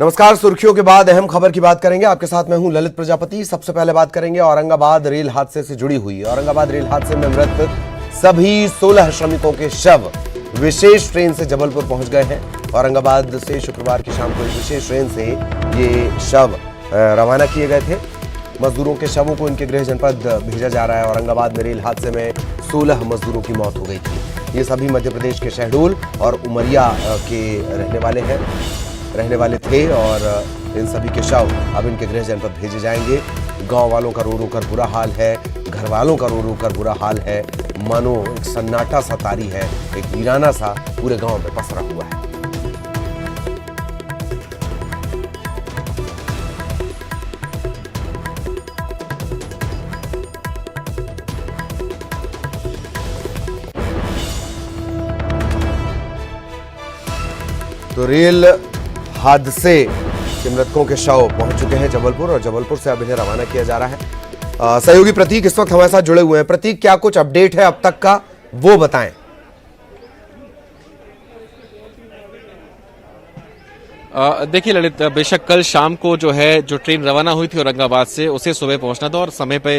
नमस्कार। सुर्खियों के बाद अहम खबर की बात करेंगे। आपके साथ मैं हूं ललित प्रजापति। सबसे पहले बात करेंगे औरंगाबाद रेल हादसे से जुड़ी हुई। औरंगाबाद रेल हादसे में मृत सभी 16 श्रमिकों के शव विशेष ट्रेन से जबलपुर पहुंच गए हैं। औरंगाबाद से शुक्रवार की शाम को एक विशेष ट्रेन से ये शव रवाना किए गए थे। मजदूरों के शवों को इनके गृह जनपद भेजा जा रहा है। औरंगाबाद में रेल हादसे में 16 मजदूरों की मौत हो गई थी। ये सभी मध्य प्रदेश के शहडोल और उमरिया के रहने वाले थे और इन सभी के शव अब इनके गृह जनपद भेजे जाएंगे। गांव वालों का रो रो कर बुरा हाल है, घर वालों का रो रो कर बुरा हाल है। मानो एक सन्नाटा सा तारी है, एक वीराना सा पूरे गांव में पसरा हुआ है। तो रेल हादसे के मृतकों के शव पहुंच चुके हैं जबलपुर और जबलपुर से अब इन्हें रवाना किया जा रहा है। सहयोगी प्रतीक इस वक्त हमारे साथ जुड़े हुए हैं। प्रतीक, क्या कुछ अपडेट है अब तक का, वो बताएं। देखिए ललित, बेशक कल शाम को जो ट्रेन रवाना हुई थी औरंगाबाद से, उसे सुबह पहुंचना था और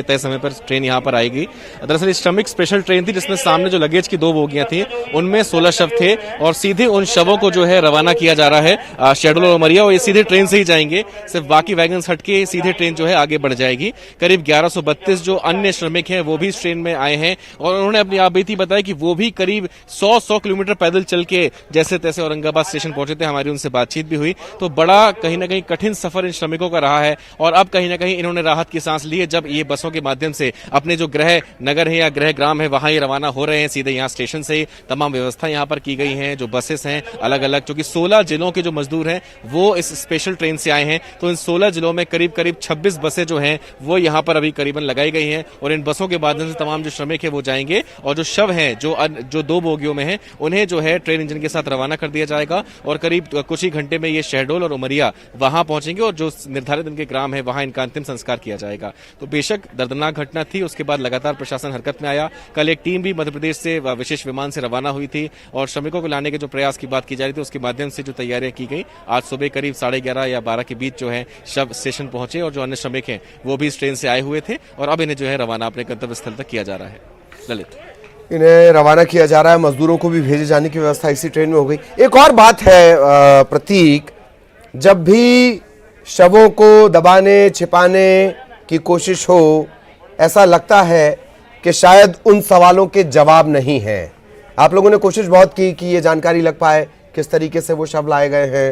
तय समय पर ट्रेन यहां पर आएगी। दरअसल श्रमिक स्पेशल ट्रेन थी जिसमें सामने जो लगेज की 2 बोगियां थी उनमें 16 शव थे और सीधे उन शवों को रवाना किया जा रहा है शहडोल और उमरिया। और ये सीधे ट्रेन से ही जाएंगे, सिर्फ बाकी वैगन हट के सीधे ट्रेन आगे बढ़ जाएगी। करीब 1132 जो अन्य श्रमिक हैं वो भी इस ट्रेन में आए हैं और उन्होंने अपनी आप बीती बताया कि वो भी करीब 100 किलोमीटर पैदल चल के जैसे तैसे औरंगाबाद स्टेशन पहुंचे थे। हमारी उनसे बातचीत भी हुई। तो बड़ा कहीं ना कहीं कठिन सफर इन श्रमिकों का रहा है और अब कहीं ना कहीं इन्होंने राहत की सांस ली है जब ये बसों के माध्यम से अपने जो गृह नगर है या गृह ग्राम है वहां ये रवाना हो रहे हैं। सीधे यहाँ स्टेशन से तमाम व्यवस्था यहाँ पर की गई है। जो बसेस हैं अलग अलग, क्योंकि 16 जिलों के जो मजदूर हैं वो इस स्पेशल ट्रेन से आए हैं, तो इन 16 जिलों में करीब 26 बसें जो हैं वो यहाँ पर अभी करीबन लगाई गई हैं और इन बसों के माध्यम से तमाम जो श्रमिक है वो जाएंगे और जो शव हैं जो 2 बोगियों में है उन्हें ट्रेन इंजन के साथ रवाना कर दिया जाएगा और करीब कुछ ही घंटे में ये शहडोल और उमरिया वहां पहुंचेंगे और जो निर्धारित इनके ग्राम है वहां इनका अंतिम संस्कार किया जाएगा। तो बेशक दर्दनाक घटना थी, उसके बाद लगातार प्रशासन हरकत में आया। कल एक टीम भी मध्य प्रदेश से विशेष विमान से रवाना हुई थी और श्रमिकों को लाने के जो प्रयास की बात की जा रही थी उसके माध्यम से जो तैयारियां की गई, आज सुबह करीब 11:30 या 12 के बीच शव स्टेशन पहुंचे और जो अन्य श्रमिक हैं वो भी इस ट्रेन से आए हुए थे और अब इन्हें रवाना अपने गंतव्य स्थल तक किया जा रहा है। ललित, इन्हें रवाना किया जा रहा है, मजदूरों को भी भेजे जाने की व्यवस्था इसी ट्रेन में हो गई। एक और बात है प्रतीक, जब भी शवों को दबाने छिपाने की कोशिश हो, ऐसा लगता है कि शायद उन सवालों के जवाब नहीं हैं। आप लोगों ने कोशिश बहुत की कि ये जानकारी लग पाए किस तरीके से वो शव लाए गए हैं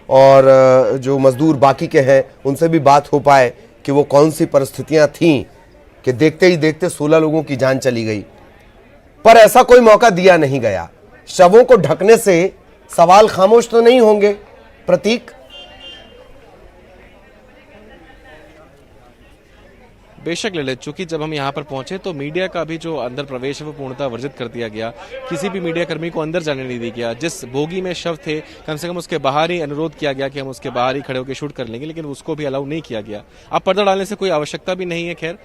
और जो मजदूर बाकी के हैं उनसे भी बात हो पाए कि वो कौन सी परिस्थितियां थीं कि देखते ही देखते 16 लोगों की जान चली गई, पर ऐसा कोई मौका दिया नहीं गया। शवों को ढकने से सवाल खामोश तो नहीं होंगे प्रतीक? बेशक ललित, चूंकि जब हम यहाँ पर पहुंचे तो मीडिया का भी जो अंदर प्रवेश है वो पूर्णतः वर्जित कर दिया गया। किसी भी मीडिया कर्मी को अंदर जाने नहीं दिया गया। जिस बोगी में शव थे कम से कम उसके बाहर ही अनुरोध किया गया कि हम उसके बाहर ही खड़े होकर शूट कर लेंगे, लेकिन उसको भी अलाउ नहीं किया गया। अब पर्दा डालने से कोई आवश्यकता भी नहीं है। खैर,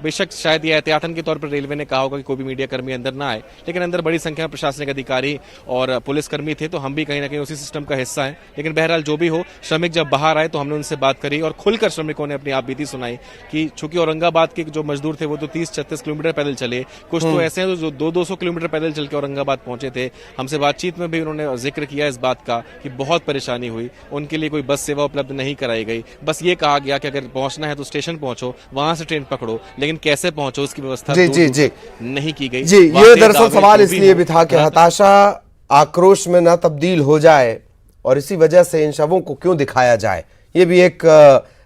बेशक शायद ये एहतियातन के तौर पर रेलवे ने कहा होगा कि कोई भी मीडिया कर्मी अंदर ना आए, लेकिन अंदर बड़ी संख्या में प्रशासनिक अधिकारी और पुलिसकर्मी थे, तो हम भी कहीं ना कहीं उसी सिस्टम का हिस्सा है। लेकिन बहरहाल जो भी हो, श्रमिक जब बाहर आए तो हमने उनसे बात करी और खुलकर श्रमिकों ने अपनी आप बीती सुनाई कि चूंकि औरंगाबाद के जो मजदूर थे वो तो 30-36 किलोमीटर पैदल चले, कुछ तो ऐसे हैं जो 200-200 किलोमीटर पैदल चल के औरंगाबाद पहुंचे थे। हमसे बातचीत में भी उन्होंने जिक्र किया इस बात का कि बहुत परेशानी हुई, उनके लिए कोई बस सेवा उपलब्ध नहीं कराई गई। बस ये कहा गया कि अगर पहुंचना है तो स्टेशन पहुंचो, वहां से ट्रेन पकड़ो, लेकिन कैसे पहुंचो उसकी व्यवस्था नहीं की गई। ये दरअसल सवाल इसलिए भी था कि हताशा आक्रोश में न तब्दील हो जाए और इसी वजह से इन शवों को क्यों दिखाया जाए, ये भी एक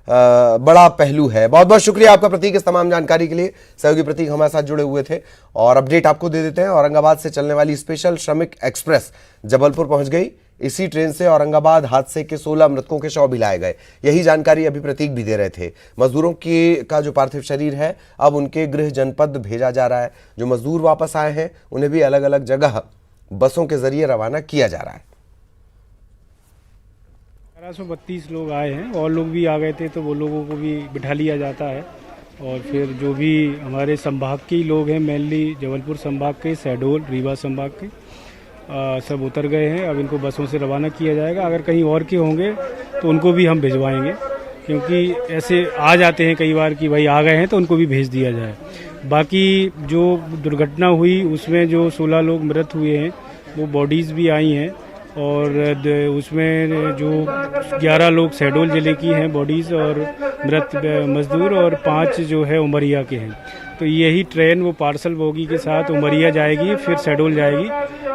बड़ा पहलू है। बहुत बहुत शुक्रिया आपका प्रतीक इस तमाम जानकारी के लिए। सहयोगी प्रतीक हमारे साथ जुड़े हुए थे और अपडेट आपको दे देते हैं। औरंगाबाद से चलने वाली स्पेशल श्रमिक एक्सप्रेस जबलपुर पहुंच गई। इसी ट्रेन से औरंगाबाद हादसे के 16 मृतकों के शव भी लाए गए। यही जानकारी अभी प्रतीक भी दे रहे थे। मजदूरों का जो पार्थिव शरीर है अब उनके गृह जनपद भेजा जा रहा है। जो मजदूर वापस आए हैं उन्हें भी अलग अलग जगह बसों के जरिए रवाना किया जा रहा है। 1132 लोग आए हैं और लोग भी आ गए थे, तो वो लोगों को भी बिठा लिया जाता है और फिर जो भी हमारे संभाग के लोग हैं, मेनली जबलपुर संभाग के, शहडोल, रीवा संभाग के सब उतर गए हैं। अब इनको बसों से रवाना किया जाएगा। अगर कहीं और के होंगे तो उनको भी हम भिजवाएंगे, क्योंकि ऐसे आ जाते हैं कई बार कि भाई आ गए हैं तो उनको भी भेज दिया जाए। बाकी जो दुर्घटना हुई उसमें जो 16 लोग मृत हुए हैं वो बॉडीज़ भी आई हैं, और उसमें जो 11 लोग शहडोल ज़िले की हैं बॉडीज़ और मृत मजदूर, और 5 जो है उमरिया के हैं। तो यही ट्रेन वो पार्सल बोगी के साथ उमरिया जाएगी, फिर शहडोल जाएगी,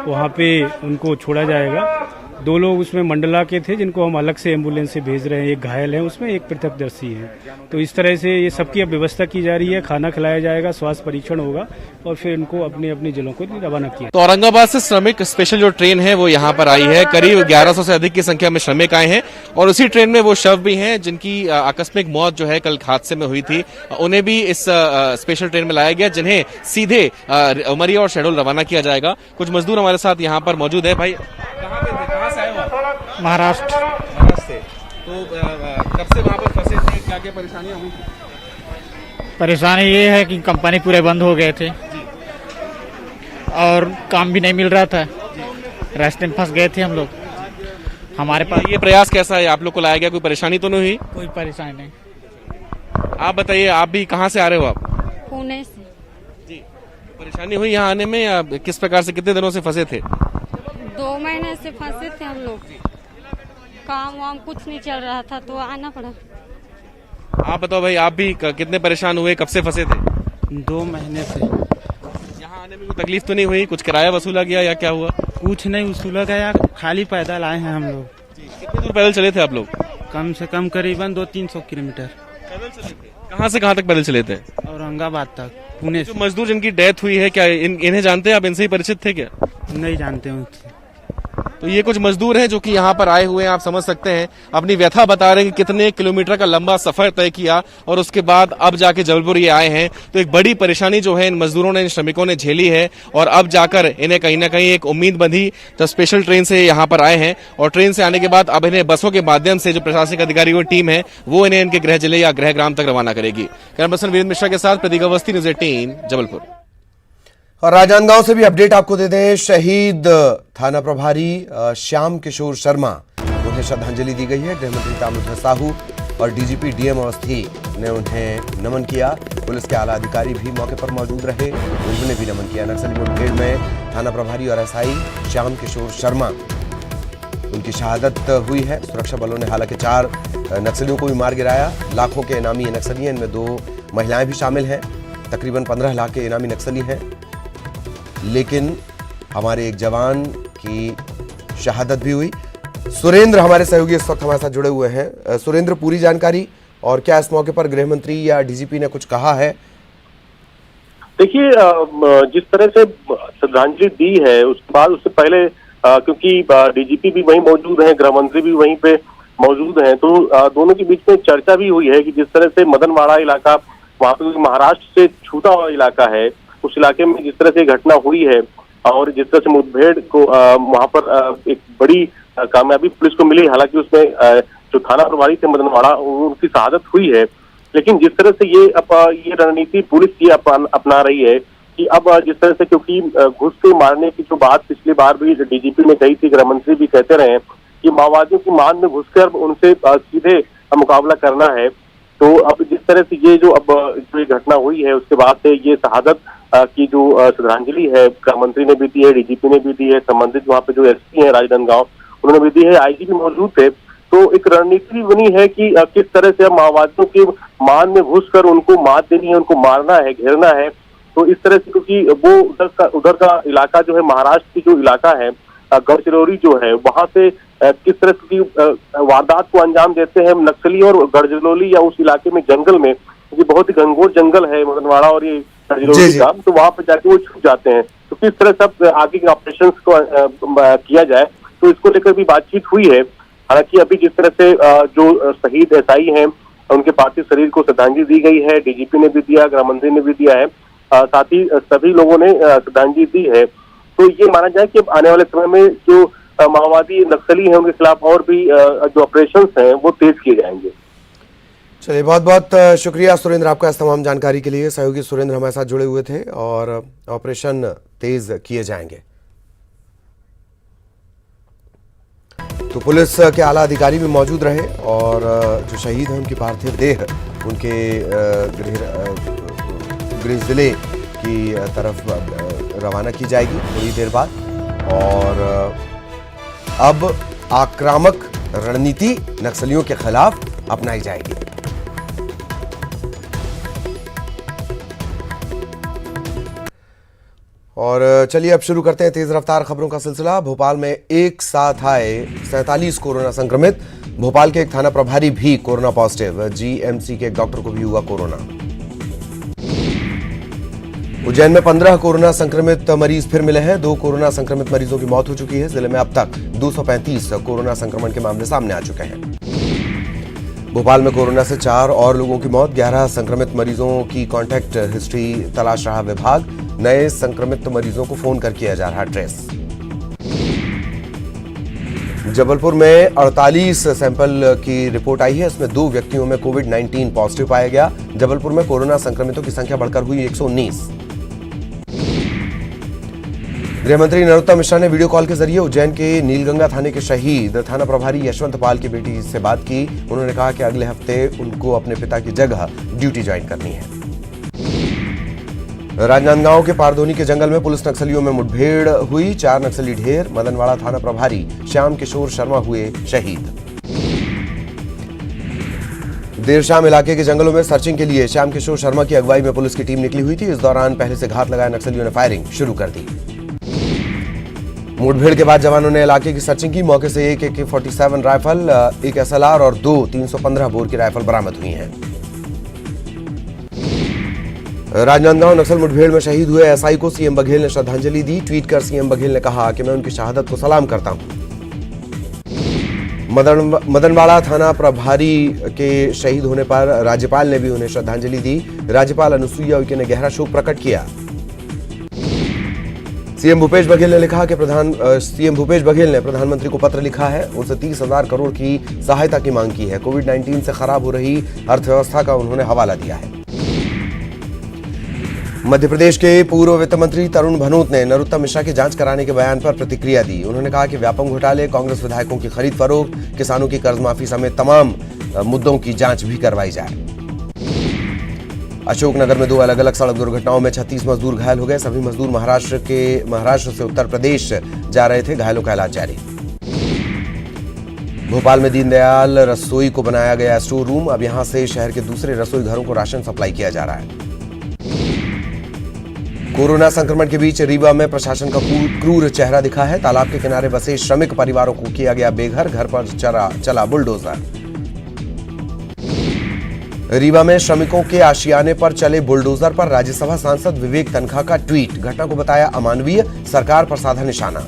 वहाँ पे उनको छोड़ा जाएगा। 2 लोग उसमें मंडला के थे जिनको हम अलग से एम्बुलेंस से भेज रहे हैं, एक घायल है उसमें, एक पृथकदर्शी है। तो इस तरह से ये सबकी अब व्यवस्था की जा रही है, खाना खिलाया जाएगा, स्वास्थ्य परीक्षण होगा और फिर इनको अपनी अपनी जिलों को रवाना किया। तो औरंगाबाद से श्रमिक स्पेशल जो ट्रेन है वो यहाँ पर आई है। करीब 1100 से अधिक की संख्या में श्रमिक आए हैं और उसी ट्रेन में वो शव भी हैं जिनकी आकस्मिक मौत जो है कल हादसे में हुई थी, उन्हें भी इस स्पेशल ट्रेन में लाया गया, जिन्हें सीधे उमरिया और शहडोल रवाना किया जाएगा। कुछ मजदूर हमारे साथ यहाँ पर मौजूद है। भाई कहाँ पे थे, कहाँ से आए हो आप? महाराष्ट्र। महाराष्ट्र से। तो कब से वहाँ पर फंसे थे, क्या क्या परेशानियाँ हुई थी? परेशानी ये है कि कंपनी पूरे बंद हो गए थे और काम भी नहीं मिल रहा था, रास्ते में फंस गए थे हम लोग। हमारे पास ये प्रयास कैसा है, आप लोग को लाया गया, कोई परेशानी तो नहीं हुई? कोई परेशानी नहीं। आप बताइए, आप भी कहाँ से आ रहे हो आप? पुणे से। जी, परेशानी हुई यहाँ आने में या किस प्रकार से, कितने दिनों से फंसे थे? 2 महीने से फंसे थे हम लोग, काम वाम कुछ नहीं चल रहा था तो आना पड़ा। आप बताओ भाई, आप भी कितने परेशान हुए, कब से फंसे थे? 2 महीने से। यहाँ आने में कोई तकलीफ तो नहीं हुई, कुछ किराया वसूला गया या क्या हुआ? कुछ नहीं वसूला गया, खाली पैदल आए हैं हम लोग। कितनी दूर पैदल चले थे आप लोग? कम से कम करीबन 200-300 किलोमीटर। पैदल चले थे? कहाँ से कहाँ तक पैदल चले थे? औरंगाबाद तक, पुणे जो से। मजदूर जिनकी डेथ हुई है, क्या इन्हें जानते हैं आप, इनसे ही परिचित थे क्या? नहीं जानते उनसे। तो ये कुछ मजदूर हैं जो कि यहाँ पर आए हुए हैं, आप समझ सकते हैं, अपनी व्यथा बता रहे हैं कि कितने किलोमीटर का लंबा सफर तय किया और उसके बाद अब जाके जबलपुर ये आए हैं। तो एक बड़ी परेशानी जो है इन मजदूरों ने, इन श्रमिकों ने झेली है और अब जाकर इन्हें कहीं ना कहीं एक उम्मीद बंधी, जब स्पेशल ट्रेन से यहाँ पर आए हैं और ट्रेन से आने के बाद अब इन्हें बसों के माध्यम से जो प्रशासनिक अधिकारियों की टीम है वो इन्हें इनके गृह जिले या गृह ग्राम तक रवाना करेगी। कैमरा पर्सन वीरेंद्र मिश्रा के साथ प्रतीक अवस्थी, न्यूज़ 18 जबलपुर। और राजनांदगांव से भी अपडेट आपको दे दें। शहीद थाना प्रभारी श्याम किशोर शर्मा, उन्हें श्रद्धांजलि दी गई है। गृहमंत्री ताम्रध्वज साहू और डीजीपी डीएम अवस्थी ने उन्हें नमन किया। पुलिस के आला अधिकारी भी मौके पर मौजूद रहे, उन्होंने भी नमन किया। नक्सली मुठभेड़ में थाना प्रभारी और एसआई श्याम किशोर शर्मा, उनकी शहादत हुई है। सुरक्षा बलों ने हालांकि 4 नक्सलियों को भी मार गिराया। लाखों के इनामी नक्सली हैं, इनमें 2 महिलाएं भी शामिल हैं। तकरीबन 15 लाख के इनामी नक्सली हैं, लेकिन हमारे एक जवान की शहादत भी हुई। सुरेंद्र हमारे सहयोगी इस वक्त हमारे साथ जुड़े हुए हैं। सुरेंद्र, पूरी जानकारी और क्या इस मौके पर गृह मंत्री या डीजीपी ने कुछ कहा है? देखिए, जिस तरह से श्रद्धांजलि दी है उसके बाद, उससे पहले क्योंकि डीजीपी भी वहीं मौजूद हैं, गृह मंत्री भी वहीं पे मौजूद हैं, तो दोनों के बीच में चर्चा भी हुई है कि जिस तरह से मदनवाड़ा इलाका, वहाँ पे महाराष्ट्र से छूटा हुआ इलाका है, उस इलाके में जिस तरह से घटना हुई है और जिस तरह से मुठभेड़ को वहां पर एक बड़ी कामयाबी पुलिस को मिली। हालांकि उसमें जो थाना प्रभारी थे मदनवाड़ा, उनकी शहादत हुई है, लेकिन जिस तरह से ये रणनीति पुलिस ये अपना रही है कि अब जिस तरह से, क्योंकि घुस के मारने की जो बात पिछली बार भी डीजीपी ने कही थी, गृह मंत्री भी कहते रहे कि माओवादियों की मान में घुसकर उनसे सीधे मुकाबला करना है। तो अब जिस तरह से ये जो घटना हुई है उसके बाद से ये शहादत की जो श्रद्धांजलि है, गृह मंत्री ने भी दी है, डीजीपी ने भी दी है, संबंधित वहाँ पे जो एसपी है राजनांदगांव, उन्होंने भी दी है, आईजी भी मौजूद थे। तो एक रणनीति भी बनी है कि किस तरह से माओवादियों के मान में घुसकर उनको मात देनी है, उनको मारना है, घेरना है। तो इस तरह से, क्योंकि वो उधर का इलाका जो है, महाराष्ट्र की जो इलाका है, गढ़चिरौली जो है, वहां से किस तरह की वारदात को अंजाम देते हैं नक्सली, और गढ़चिरौली या उस इलाके में जंगल में, ये बहुत ही घनघोर जंगल है मदनवाड़ा और ये गढ़चिरौली का, तो वहां पर जाके वो छुप जाते हैं। तो किस तरह से आगे के ऑपरेशन को किया जाए, तो इसको लेकर भी बातचीत हुई है। हालांकि अभी जिस तरह से जो शहीद एसआई हैं, उनके पार्थिव शरीर को श्रद्धांजलि दी गई है, डीजीपी ने भी दिया, गृह मंत्री ने भी दिया है, साथ ही सभी लोगों ने श्रद्धांजलि दी है। तो ये माना जाए कि अब आने वाले समय में जो माओवादी नक्सली हैं उनके खिलाफ और भी जो ऑपरेशंस हैं वो तेज किए जाएंगे। चलिए, बहुत बहुत शुक्रिया सुरेंद्र आपका इस तमाम जानकारी के लिए। सहयोगी सुरेंद्र हमारे साथ जुड़े हुए थे और ऑपरेशन तेज किए जाएंगे। तो पुलिस के आला अधिकारी भी मौजूद रहे और जो शहीद हैं उनकी पार्थिव देह उनके गृह जिले की तरफ रवाना की जाएगी थोड़ी देर बाद। और अब आक्रामक रणनीति नक्सलियों के खिलाफ अपनाई जाएगी। और चलिए अब शुरू करते हैं तेज रफ्तार खबरों का सिलसिला। भोपाल में एक साथ आए 47 कोरोना संक्रमित। भोपाल के एक थाना प्रभारी भी कोरोना पॉजिटिव। जीएमसी के एक डॉक्टर को भी हुआ कोरोना। उज्जैन में 15 कोरोना संक्रमित मरीज फिर मिले हैं। 2 कोरोना संक्रमित मरीजों की मौत हो चुकी है। जिले में अब तक 235 कोरोना संक्रमण के मामले सामने आ चुके हैं। भोपाल में कोरोना से 4 और लोगों की मौत। 11 संक्रमित मरीजों की कॉन्टैक्ट हिस्ट्री तलाश रहा विभाग। नए संक्रमित मरीजों को फोन कर किया जा रहा ट्रेस। जबलपुर में 48 सैंपल की रिपोर्ट आई है। इसमें 2 व्यक्तियों में कोविड-19 पॉजिटिव पाया गया। जबलपुर में कोरोना संक्रमितों की संख्या बढ़कर हुई 119। गृह मंत्री नरोत्तम मिश्रा ने वीडियो कॉल के जरिए उज्जैन के नीलगंगा थाने के शहीद थाना प्रभारी यशवंत पाल की बेटी से बात की। उन्होंने कहा कि अगले हफ्ते उनको अपने पिता की जगह ड्यूटी ज्वाइन करनी है। राजनांदगांव के पारदोनी के जंगल में पुलिस नक्सलियों में मुठभेड़ हुई। 4 नक्सली ढेर। मदनवाड़ा थाना प्रभारी श्याम किशोर शर्मा हुए शहीद। देर शाम इलाके के जंगलों में सर्चिंग के लिए श्याम किशोर शर्मा की अगुवाई में पुलिस की टीम निकली हुई थी। इस दौरान पहले से घात लगाए नक्सलियों ने फायरिंग शुरू कर दी। मुठभेड़ के बाद जवानों ने इलाके की सर्चिंग की। मौके से एक AK-47 राइफल, एक SLR और 2 315 बोर की राइफल बरामद हुई हैं। राजनांदगांव नक्सल मुठभेड़ में शहीद हुए SI को सीएम बघेल ने श्रद्धांजलि दी। ट्वीट कर सीएम बघेल ने कहा कि मैं उनकी शहादत को सलाम करता हूं। मदनवाड़ा थाना प्रभारी के शहीद होने पर राज्यपाल ने भी उन्हें श्रद्धांजलि दी। राज्यपाल अनुसुईया उइके ने गहरा शोक प्रकट किया। सीएम भूपेश बघेल ने लिखा कि सीएम भूपेश बघेल ने प्रधानमंत्री को पत्र लिखा है। उनसे 30,000 करोड़ की सहायता की मांग की है। कोविड-19 से खराब हो रही अर्थव्यवस्था का उन्होंने हवाला दिया है। मध्य प्रदेश के पूर्व वित्त मंत्री तरुण भनोत ने नरोत्तम मिश्रा की जांच कराने के बयान पर प्रतिक्रिया दी। उन्होंने कहा कि व्यापम घोटाले, कांग्रेस विधायकों की खरीद फरोख्त, किसानों की कर्ज माफी समेत तमाम मुद्दों की जांच भी करवाई जाए। अशोकनगर में 2 अलग अलग सड़क दुर्घटनाओं में 36 मजदूर घायल हो गए। सभी मजदूर महाराष्ट्र से उत्तर प्रदेश जा रहे थे। घायलों का इलाज जारी। भोपाल में दीनदयाल रसोई को बनाया गया स्टोर रूम। अब यहां से शहर के दूसरे रसोई घरों को राशन सप्लाई किया जा रहा है। कोरोना संक्रमण के बीच रीवा में प्रशासन का क्रूर चेहरा दिखा है। तालाब के किनारे बसे श्रमिक परिवारों को किया गया बेघर। घर पर चला बुलडोजर। रीवा में श्रमिकों के आशियाने पर चले बुलडोजर पर राज्यसभा सांसद विवेक तनखा का ट्वीट। घटना को बताया अमानवीय। सरकार पर साधा निशाना।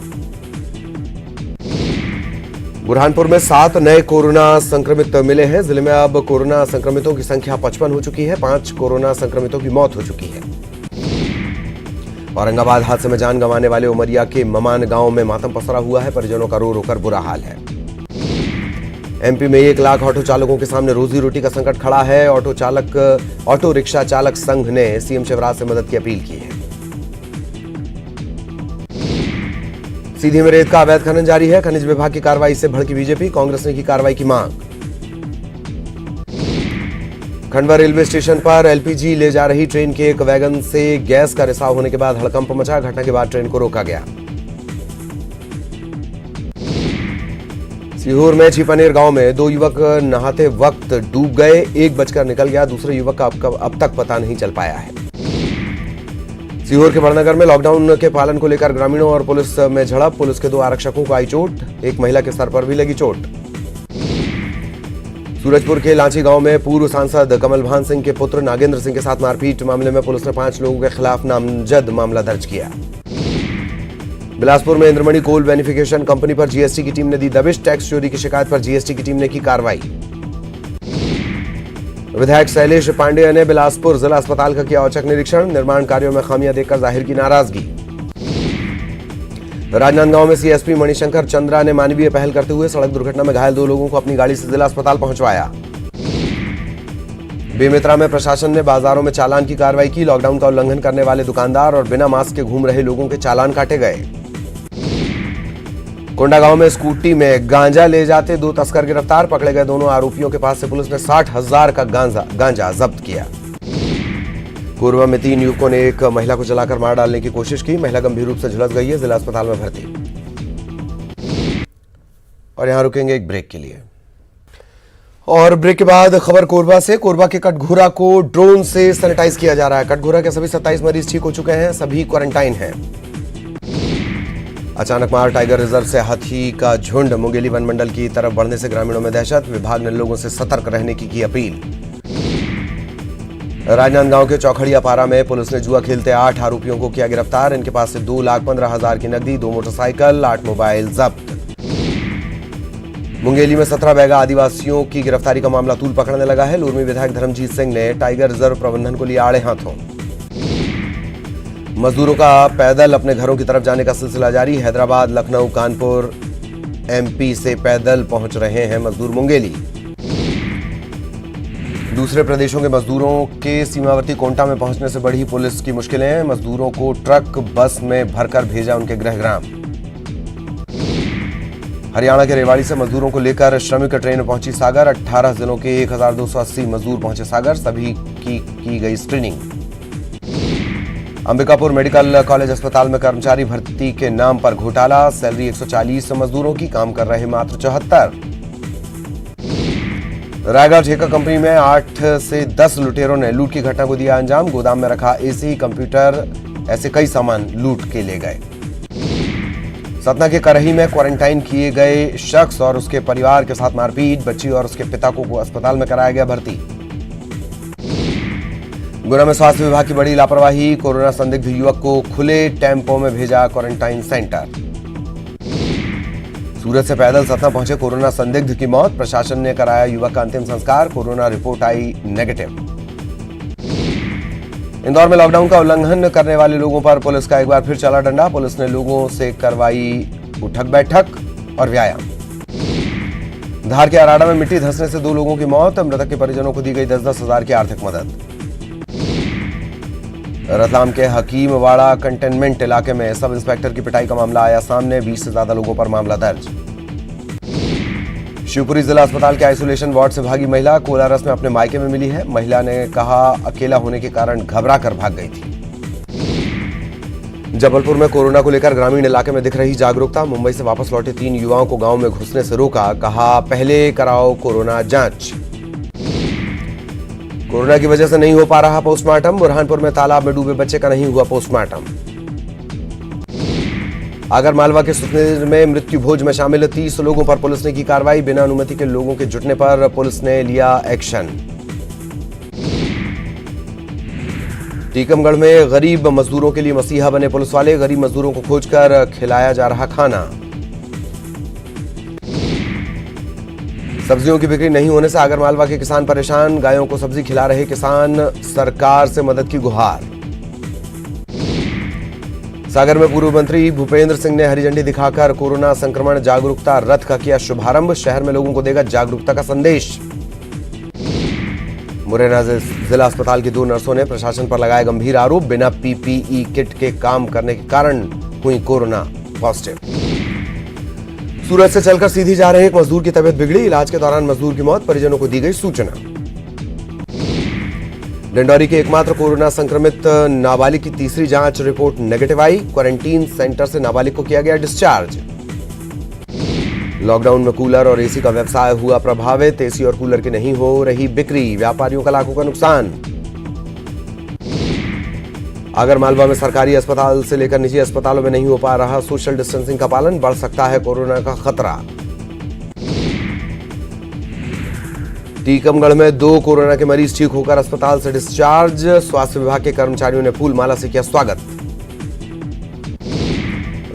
बुरहानपुर में 7 नए कोरोना संक्रमित मिले हैं। जिले में अब कोरोना संक्रमितों की संख्या 55 हो चुकी है। 5 कोरोना संक्रमितों की मौत हो चुकी है। औरंगाबाद हादसे में जान गंवाने वाले उमरिया के ममान गांव में मातम पसरा हुआ है। परिजनों का रो रो कर बुरा हाल है। एमपी में 1 लाख ऑटो चालकों के सामने रोजी रोटी का संकट खड़ा है। ऑटो रिक्शा चालक संघ ने सीएम शिवराज से मदद की अपील की है। सीधी में रेत का अवैध खनन जारी है। खनिज विभाग की कार्रवाई से भड़की बीजेपी। कांग्रेस ने की कार्रवाई की मांग। खंडवा रेलवे स्टेशन पर एलपीजी ले जा रही ट्रेन के एक वैगन से गैस का रिसाव होने के बाद हड़कंप मचा। घटना के बाद ट्रेन को रोका गया। सीहोर में छिपनेर गांव में 2 युवक नहाते वक्त डूब गए। एक बचकर निकल गया। दूसरे युवक का अब तक पता नहीं चल पाया है। सीहोर के बड़नगर में लॉकडाउन के पालन को लेकर ग्रामीणों और पुलिस में झड़प। पुलिस के 2 आरक्षकों को आई चोट। एक महिला के सर पर भी लगी चोट। सूरजपुर के लांची गांव में पूर्व सांसद कमल भान सिंह के पुत्र नागेंद्र सिंह के साथ मारपीट मामले में पुलिस ने 5 लोगों के खिलाफ नामजद मामला दर्ज किया। बिलासपुर में इंद्रमणि कोल बेनिफिकेशन कंपनी पर जीएसटी की टीम ने दी दबिश। टैक्स चोरी की शिकायत पर जीएसटी की टीम ने की कार्रवाई। विधायक शैलेश पांडेय ने बिलासपुर जिला अस्पताल का किया औचक निरीक्षण। निर्माण कार्यों में खामियां देखकर जाहिर की नाराजगी। राजनांदगांव में सीएसपी मणिशंकर चंद्रा ने मानवीय पहल करते हुए सड़क दुर्घटना में घायल 2 लोगों को अपनी गाड़ी से जिला अस्पताल पहुंचवाया। बेमेतरा में प्रशासन ने बाजारों में चालान की कार्रवाई की। लॉकडाउन का उल्लंघन करने वाले दुकानदार और बिना मास्क के घूम रहे लोगों के चालान काटे गए। कोंडागांव में स्कूटी में गांजा ले जाते 2 तस्कर गिरफ्तार। पकड़े गए दोनों आरोपियों के पास से पुलिस ने 60,000 का गांजा जब्त किया। कोरबा में 3 युवकों ने एक महिला को जलाकर मार डालने की कोशिश की। महिला गंभीर रूप से झुलस गई है, जिला अस्पताल में भर्ती। और यहां रुकेंगे एक ब्रेक के लिए। और ब्रेक के बाद खबर कोरबा से। कोरबा के कटघोरा को ड्रोन से सैनिटाइज किया जा रहा है। कटघोरा के सभी 27 मरीज ठीक हो चुके हैं, सभी क्वारंटाइन हैं। अचानक मार टाइगर रिजर्व से हाथी का झुंड मुंगेली वन मंडल की तरफ बढ़ने से ग्रामीणों में दहशत। विभाग ने लोगों से सतर्क रहने की अपील। राजनांदगांव के चौखड़िया पारा में पुलिस ने जुआ खेलते 8 आरोपियों को किया गिरफ्तार। इनके पास से 2,15,000 की नकदी, 2 मोटरसाइकिल, 8 मोबाइल जब्त। मुंगेली में 17 बैगा आदिवासियों की गिरफ्तारी का मामला तूल पकड़ने लगा है। लूरमी विधायक धर्मजीत सिंह ने टाइगर रिजर्व प्रबंधन को लिया आड़े हाथों। मजदूरों का पैदल अपने घरों की तरफ जाने का सिलसिला जारी। हैदराबाद, लखनऊ, कानपुर, एमपी से पैदल पहुंच रहे हैं मजदूर मुंगेली। दूसरे प्रदेशों के मजदूरों के सीमावर्ती कोंटा में पहुंचने से बढ़ी पुलिस की मुश्किलें। मजदूरों को ट्रक बस में भरकर भेजा उनके गृहग्राम। हरियाणा के रेवाड़ी से मजदूरों को लेकर श्रमिक ट्रेन में पहुंची सागर। 18 जिलों के 1,280 मजदूर पहुंचे सागर, सभी की गई स्क्रीनिंग। अंबिकापुर मेडिकल कॉलेज अस्पताल में कर्मचारी भर्ती के नाम पर घोटाला। सैलरी 140 मजदूरों की, काम कर रहे मात्र 74। रायगढ़ ठेका कंपनी में 8 से 10 लुटेरों ने लूट की घटना को दिया अंजाम। गोदाम में रखा एसी, कंप्यूटर, ऐसे कई सामान लूट के ले गए। सतना के करही में क्वारंटाइन किए गए शख्स और उसके परिवार के साथ मारपीट। बच्ची और उसके पिता को अस्पताल में कराया गया भर्ती। गुना में स्वास्थ्य विभाग की बड़ी लापरवाही। कोरोना संदिग्ध युवक को खुले टेम्पो में भेजा क्वारंटाइन सेंटर। सूरत से पैदल सतना पहुंचे कोरोना संदिग्ध की मौत। प्रशासन ने कराया युवक का अंतिम संस्कार। कोरोना रिपोर्ट आई नेगेटिव। इंदौर में लॉकडाउन का उल्लंघन करने वाले लोगों पर पुलिस का एक बार फिर चला डंडा। पुलिस ने लोगों से करवाई उठक बैठक और व्यायाम। धार के अराड़ा में मिट्टी धंसने से 2 लोगों की मौत। मृतक के परिजनों को दी गई 10-10 हजार की आर्थिक मदद। रतलाम के हकीमवाड़ा कंटेनमेंट इलाके में सब इंस्पेक्टर की पिटाई का मामला आया सामने। 20 से ज्यादा लोगों पर मामला दर्ज। शिवपुरी जिला अस्पताल के आइसोलेशन वार्ड से भागी महिला कोलारस में अपने मायके में मिली है। महिला ने कहा अकेला होने के कारण घबरा कर भाग गई थी। जबलपुर में कोरोना को लेकर ग्रामीण इलाके में दिख रही जागरूकता। मुंबई से वापस लौटे 3 युवाओं को गांव में घुसने से रोका। कहा पहले कराओ कोरोना जांच। कोरोना की वजह से नहीं हो पा रहा पोस्टमार्टम। बुरहानपुर में तालाब में डूबे बच्चे का नहीं हुआ पोस्टमार्टम। आगर मालवा के सुखनेर में मृत्यु भोज में शामिल 30 लोगों पर पुलिस ने की कार्रवाई। बिना अनुमति के लोगों के जुटने पर पुलिस ने लिया एक्शन। टीकमगढ़ में गरीब मजदूरों के लिए मसीहा बने पुलिस वाले। गरीब मजदूरों को खोजकर खिलाया जा रहा खाना। सब्जियों की बिक्री नहीं होने से आगर मालवा के किसान परेशान। गायों को सब्जी खिला रहे किसान, सरकार से मदद की गुहार। सागर में पूर्व मंत्री भूपेंद्र सिंह ने हरी झंडी दिखाकर कोरोना संक्रमण जागरूकता रथ का किया शुभारंभ। शहर में लोगों को देगा जागरूकता का संदेश। मुरैना जिला अस्पताल की 2 नर्सों ने प्रशासन पर लगाया गंभीर आरोप। बिना पीपीई किट के काम करने के कारण हुई कोरोना पॉजिटिव। सूरत से चलकर सीधी जा रहे एक मजदूर की तबीयत बिगड़ी। इलाज के दौरान मजदूर की मौत। परिजनों को दी गई सूचना। डिंडौरी के एकमात्र कोरोना संक्रमित नाबालिग की तीसरी जांच रिपोर्ट नेगेटिव आई। क्वारंटीन सेंटर से नाबालिग को किया गया डिस्चार्ज। लॉकडाउन में कूलर और एसी का व्यवसाय हुआ प्रभावित। एसी और कूलर की नहीं हो रही बिक्री। व्यापारियों का लाखों का नुकसान। आगर मालवा में सरकारी अस्पताल से लेकर निजी अस्पतालों में नहीं हो पा रहा सोशल डिस्टेंसिंग का पालन। बढ़ सकता है कोरोना का खतरा। टीकमगढ़ में 2 कोरोना के मरीज ठीक होकर अस्पताल से डिस्चार्ज। स्वास्थ्य विभाग के कर्मचारियों ने फूल माला से किया स्वागत।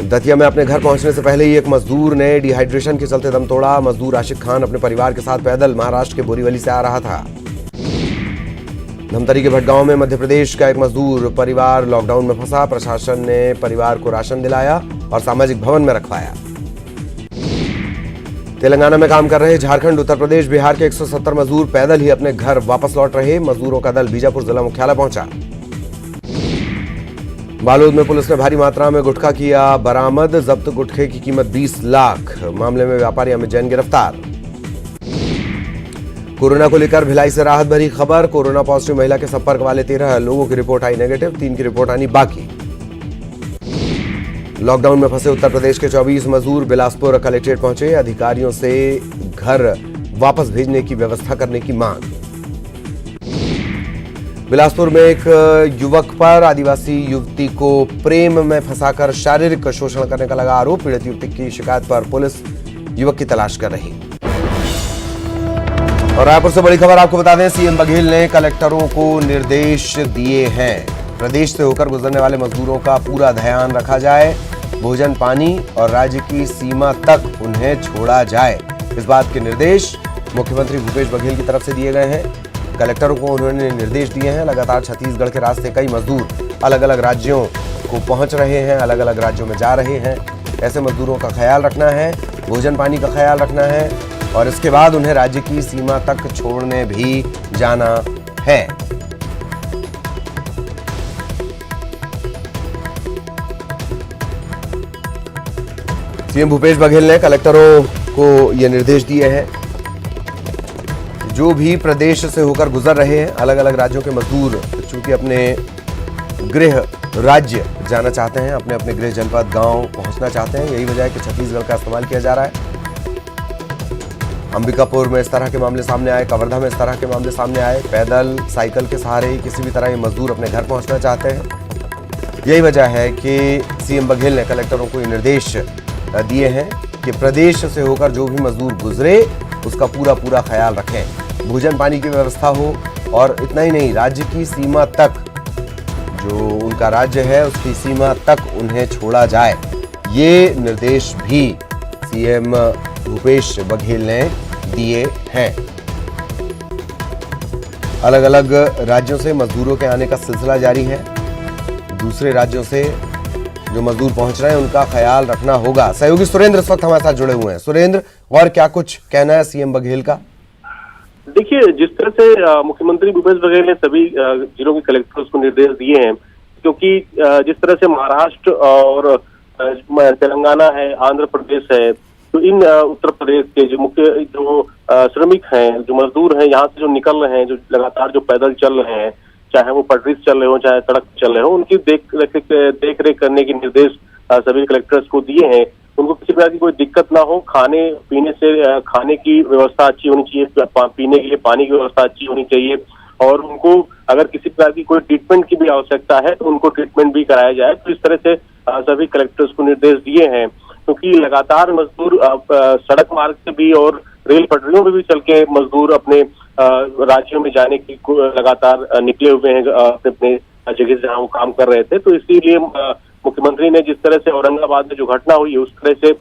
दतिया में अपने घर पहुंचने से पहले ही एक मजदूर ने डिहाइड्रेशन के चलते दम तोड़ा। मजदूर आशिक खान अपने परिवार के साथ पैदल महाराष्ट्र के बोरीवली से आ रहा था। धमतरी के भटगांव में मध्य प्रदेश का एक मजदूर परिवार लॉकडाउन में फंसा। प्रशासन ने परिवार को राशन दिलाया और सामाजिक भवन में रखवाया। तेलंगाना में काम कर रहे झारखंड, उत्तर प्रदेश, बिहार के 170 मजदूर पैदल ही अपने घर वापस लौट रहे। मजदूरों का दल बीजापुर जिला मुख्यालय पहुंचा। बालोद में पुलिस ने भारी मात्रा में गुटखा किया बरामद। जब्त गुटखे की कीमत 20 लाख। मामले में व्यापारी अमित जैन गिरफ्तार। कोरोना को लेकर भिलाई से राहत भरी खबर। कोरोना पॉजिटिव महिला के संपर्क वाले 13 लोगों की रिपोर्ट आई नेगेटिव, 3 की रिपोर्ट आनी बाकी। लॉकडाउन में फंसे उत्तर प्रदेश के 24 मजदूर बिलासपुर कलेक्ट्रेट पहुंचे। अधिकारियों से घर वापस भेजने की व्यवस्था करने की मांग। बिलासपुर में एक युवक पर आदिवासी युवती को प्रेम में फंसाकर शारीरिक शोषण करने का लगा आरोप। पीड़ित युवती की शिकायत पर पुलिस युवक की तलाश कर रही। और रायपुर से बड़ी खबर आपको बता दें, सीएम बघेल ने कलेक्टरों को निर्देश दिए हैं। प्रदेश से होकर गुजरने वाले मजदूरों का पूरा ध्यान रखा जाए। भोजन, पानी और राज्य की सीमा तक उन्हें छोड़ा जाए। इस बात के निर्देश मुख्यमंत्री भूपेश बघेल की तरफ से दिए गए हैं। कलेक्टरों को उन्होंने निर्देश दिए हैं। लगातार छत्तीसगढ़ के रास्ते कई मजदूर अलग अलग राज्यों को पहुंच रहे हैं, अलग अलग राज्यों में जा रहे हैं। ऐसे मजदूरों का ख्याल रखना है, भोजन पानी का ख्याल रखना है और इसके बाद उन्हें राज्य की सीमा तक छोड़ने भी जाना है। सीएम भूपेश बघेल ने कलेक्टरों को ये निर्देश दिए हैं। जो भी प्रदेश से होकर गुजर रहे हैं, अलग अलग राज्यों के मजदूर चूंकि अपने गृह राज्य जाना चाहते हैं, अपने अपने गृह जनपद गांव पहुंचना चाहते हैं। यही वजह है कि छत्तीसगढ़ का इस्तेमाल किया जा रहा है। अंबिकापुर में इस तरह के मामले सामने आए, कवर्धा में इस तरह के मामले सामने आए। पैदल, साइकिल के सहारे किसी भी तरह ये मजदूर अपने घर पहुंचना चाहते हैं। यही वजह है कि सीएम बघेल ने कलेक्टरों को ये निर्देश दिए हैं कि प्रदेश से होकर जो भी मजदूर गुजरे उसका पूरा ख्याल रखें। भोजन पानी की व्यवस्था हो और इतना ही नहीं, राज्य की सीमा तक, जो उनका राज्य है उसकी सीमा तक उन्हें छोड़ा जाए। ये निर्देश भी सीएम भूपेश बघेल ने दिए हैं। अलग अलग राज्यों से मजदूरों के आने का सिलसिला जारी है। दूसरे राज्यों से जो मजदूर पहुंच रहे हैं उनका ख्याल रखना होगा। सहयोगी सुरेंद्र इस वक्त हमारे साथ जुड़े हुए हैं। सुरेंद्र, और क्या कुछ कहना है सीएम बघेल का? देखिए, जिस तरह से मुख्यमंत्री भूपेश बघेल ने सभी जिलों के कलेक्टर्स को निर्देश दिए हैं, क्योंकि जिस तरह से महाराष्ट्र और तेलंगाना है, आंध्र प्रदेश है, तो इन उत्तर प्रदेश के जो मुख्य श्रमिक हैं, जो मजदूर हैं, यहाँ से जो निकल रहे हैं, जो लगातार जो पैदल चल रहे हैं, चाहे वो पटरी से चल रहे हो चाहे सड़क चल रहे हो, उनकी देख रेख करने के निर्देश सभी कलेक्टर्स को दिए हैं। उनको किसी प्रकार की कोई दिक्कत ना हो, खाने पीने से खाने की व्यवस्था अच्छी होनी चाहिए, पीने के लिए पानी की व्यवस्था अच्छी होनी चाहिए और उनको अगर किसी प्रकार की कोई ट्रीटमेंट की भी आवश्यकता है तो उनको ट्रीटमेंट भी कराया जाए। तो इस तरह से सभी कलेक्टर्स को निर्देश दिए हैं, क्योंकि लगातार मजदूर सड़क मार्ग से भी और रेल पटरियों पर भी चल के मजदूर अपने राज्यों में जाने की लगातार निकले हुए हैं अपने जगह जहाँ वो काम कर रहे थे। तो इसीलिए मुख्यमंत्री ने जिस तरह से औरंगाबाद में जो घटना हुई है उस तरह से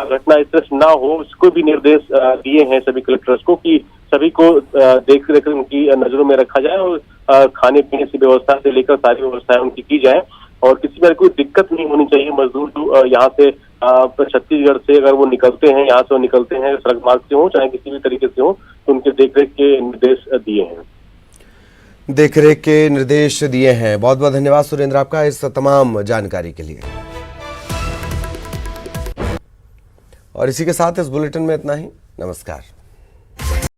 घटना इस तरह से ना हो, उसको भी निर्देश दिए हैं सभी कलेक्टर्स को कि सभी को देख रेख उनकी नजरों में रखा जाए और खाने पीने की व्यवस्था से लेकर सारी व्यवस्थाएं उनकी की जाए और किसी में कोई दिक्कत नहीं होनी चाहिए। मजदूर जो यहाँ से छत्तीसगढ़ से अगर वो निकलते हैं, यहाँ से वो निकलते हैं सड़क मार्ग से हो चाहे किसी भी तरीके से हो, तो उनके देखरेख के निर्देश दिए हैं। देखरेख के निर्देश दिए हैं। बहुत बहुत धन्यवाद सुरेंद्र आपका इस तमाम जानकारी के लिए। और इसी के साथ इस बुलेटिन में इतना ही। नमस्कार।